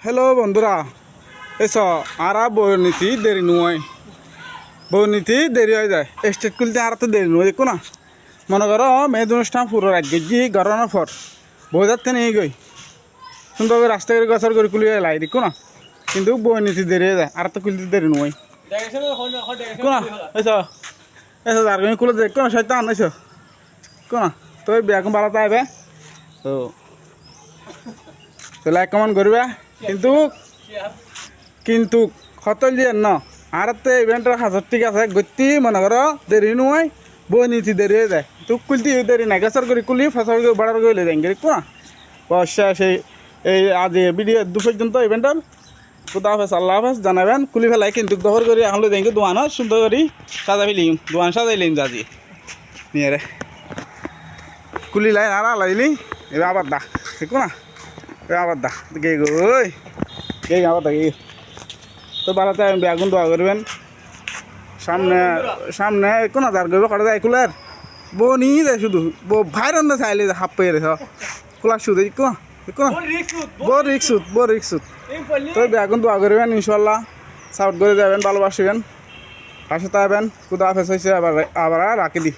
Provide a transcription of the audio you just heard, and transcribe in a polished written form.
Hello বন্ধুরা, এসো আর বইনীতি দেরি নয়, বইনীতি দেরি হয়ে যায়। স্টেট খুলতে আর তো দেরি নয়, দেখো না। মনে করো মেয়েদ অনুষ্ঠান পুরো রাজ্য গিয়ে গড়ানোর পর বই যাচ্ছে নিয়ে গই সুন্দর করে রাস্তা করে গছর করে খুলিয়ে লাই, দেখো না। কিন্তু বইনীতি দেরি হয়ে যায়, আর তো খুলতে দেরি নয়, দেখো না। এসো এসো যার খুলে দেখো না, শয়তান এসো, দেখো না। তো বেগম বাড়াতে আইবে তো লাইক কমেন্ট করবে। কিন্তু কিন্তু খতল দিয়ে ন আর তো ইভেন্টের হাজার ঠিক আছে গতি মনে করো দেরি নয়, বই নীতি দেরি হয়ে যায়। তো কুলতি দেরি নাই, গেছর করে কুলি ফসল করে বাড়ার করে যাই দেখো না। বর্ষা সেই এই আজ ভিডিও দু পর্যন্ত ইভেন্টের খুদা হাফেজ, আল্লাহ হাফেজ জানাবেন। কুলি ফেলাই কিন্তু দখল করে আনলো দেখি দোয়ানো সুন্দর করি সাজা ফেলিম, দোয়ান সাজাইলিম আজি নিয়ে রে কুলি লাইন আর আলাইলি। এবার আবার দা দেখো না, এবার আবার দা গে গো গে আবার দা গে। তো বাড়াতে বেগুন দোয়া করবেন। সামনে সামনে কোনো দাঁড় করবে কটা যায় কুলার বউ নিয়ে যায় শুধু ভাইর অন্য চাইলে হাফ পেয়ে রেখে কুলার শুধু বড় রিক্সুত। তো বেগুন দোয়া করবেন, ইনশাল্লাহ সাপোর্ট করে যাবেন, ভালোবাসবেন, পাশে থাকবেন। খুদা হাফেজ হয়েছে, আবার রাখি দি।